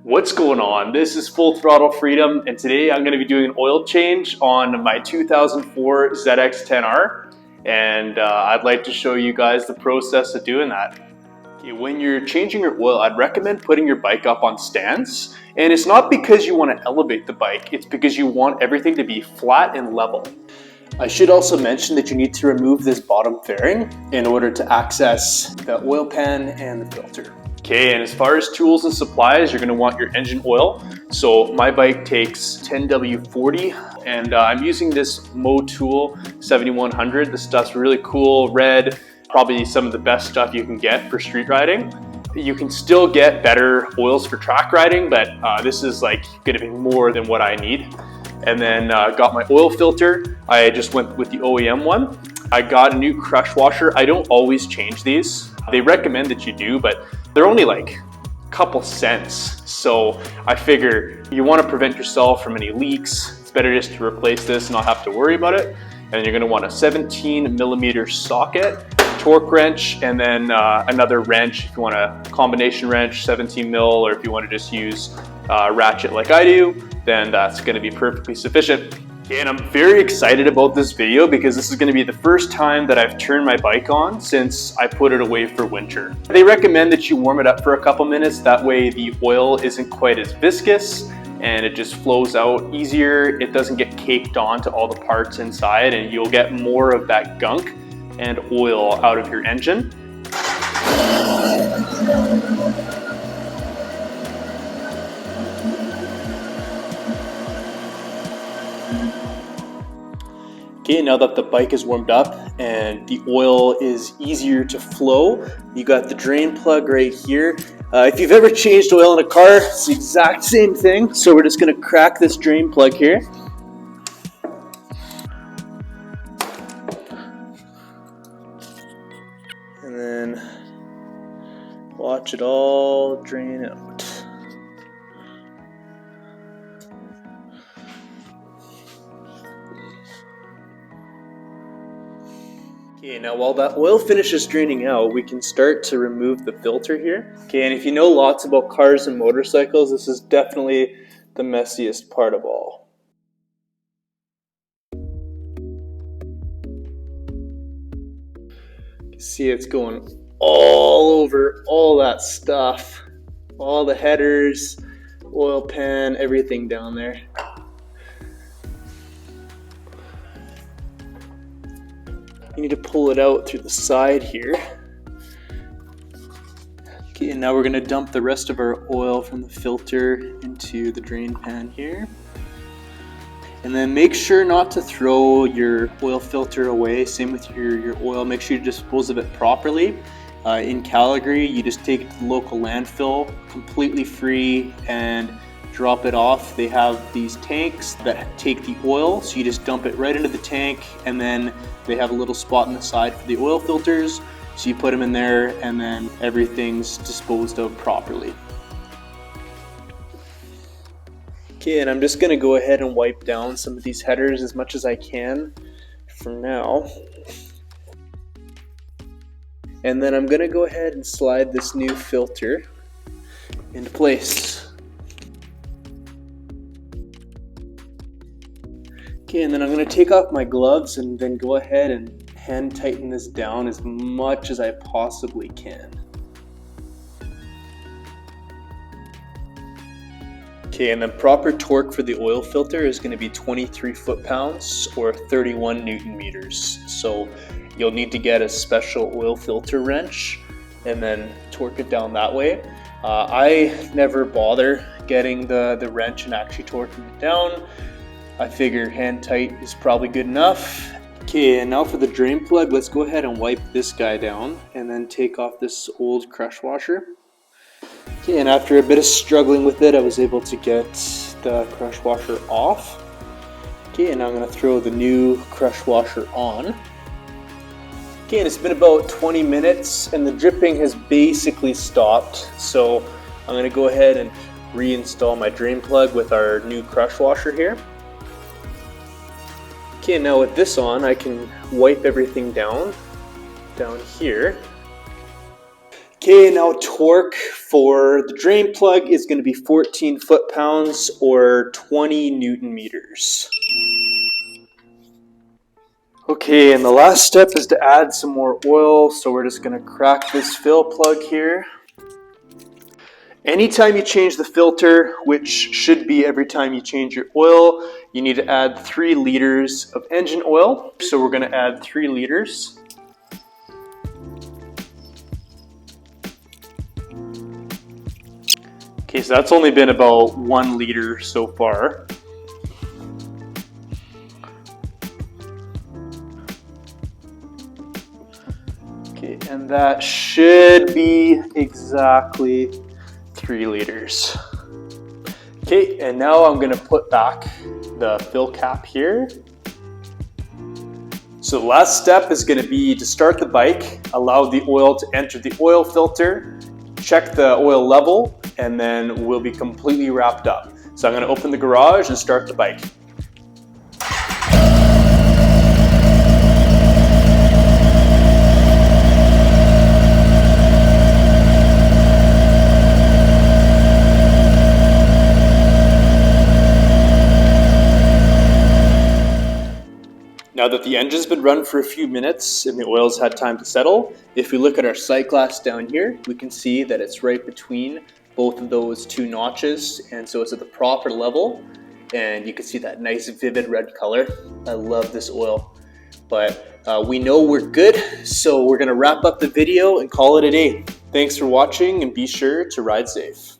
What's going on? This is Full Throttle Freedom, and today I'm going to be doing an oil change on my 2004 ZX10R, and I'd like to show you guys the process of doing that. Okay, when you're changing your oil, I'd recommend putting your bike up on stands, and it's not because you want to elevate the bike, it's because you want everything to be flat and level. I should also mention that you need to remove this bottom fairing in order to access the oil pan and the filter. Okay, and as far as tools and supplies, you're going to want your engine oil. So my bike takes 10W40, and I'm using this Motul 7100. This stuff's really cool, red, probably some of the best stuff you can get for street riding. You can still get better oils for track riding, but this is like going to be more than what I need. And then got my oil filter. I just went with the OEM one. I got a new crush washer. I don't always change these. They recommend that you do, but they're only like a couple cents. So I figure you want to prevent yourself from any leaks. It's better just to replace this and not have to worry about it. And you're going to want a 17mm socket, torque wrench, and then another wrench if you want a combination wrench, 17mm, or if you want to just use ratchet like I do, then that's going to be perfectly sufficient. Okay, and I'm very excited about this video because this is going to be the first time that I've turned my bike on since I put it away for winter. They recommend that you warm it up for a couple minutes, that way the oil isn't quite as viscous and it just flows out easier. It doesn't get caked onto all the parts inside, and you'll get more of that gunk and oil out of your engine. Okay, now that the bike is warmed up and the oil is easier to flow, you got the drain plug right here. If you've ever changed oil in a car, it's the exact same thing. So we're just gonna crack this drain plug here. And then watch it all drain out. Okay, now while that oil finishes draining out, we can start to remove the filter here. Okay, and if you know lots about cars and motorcycles, this is definitely the messiest part of all. You can see it's going all over all that stuff, all the headers, oil pan, everything down there. You need to pull it out through the side here. Okay, and now we're going to dump the rest of our oil from the filter into the drain pan here. And then make sure not to throw your oil filter away. Same with your oil. Make sure you dispose of it properly. In Calgary, you just take it to the local landfill, completely free, and drop it off. They have these tanks that take the oil, so you just dump it right into the tank, and then they have a little spot on the side for the oil filters, so you put them in there and then everything's disposed of properly. Okay, and I'm just going to go ahead and wipe down some of these headers as much as I can for now. And then I'm going to go ahead and slide this new filter into place. Okay, and then I'm going to take off my gloves and then go ahead and hand tighten this down as much as I possibly can. Okay, and the proper torque for the oil filter is going to be 23 foot-pounds or 31 Newton meters. So you'll need to get a special oil filter wrench and then torque it down that way. I never bother getting the wrench and actually torquing it down. I figure hand tight is probably good enough. Okay, and now for the drain plug, let's go ahead and wipe this guy down and then take off this old crush washer. Okay, and after a bit of struggling with it, I was able to get the crush washer off. Okay, and now I'm going to throw the new crush washer on. Okay, and it's been about 20 minutes and the dripping has basically stopped. So I'm going to go ahead and reinstall my drain plug with our new crush washer here. Okay, now with this on, I can wipe everything down here. Okay, now torque for the drain plug is going to be 14 foot-pounds or 20 Newton meters. Okay, and the last step is to add some more oil, so we're just going to crack this fill plug here. Anytime you change the filter, which should be every time you change your oil, you need to add 3 liters of engine oil. So we're going to add 3 liters. Okay, so that's only been about 1 liter so far. Okay, and that should be exactly 3 liters. Okay, and now I'm going to put back the fill cap here. So the last step is going to be to start the bike, allow the oil to enter the oil filter, check the oil level, and then we'll be completely wrapped up. So I'm going to open the garage and start the bike. Now that the engine's been run for a few minutes and the oil's had time to settle, if we look at our sight glass down here, we can see that it's right between both of those 2 notches, and so it's at the proper level, and you can see that nice vivid red color. I love this oil, but we know we're good, so we're gonna wrap up the video and call it a day. Thanks for watching, and be sure to ride safe.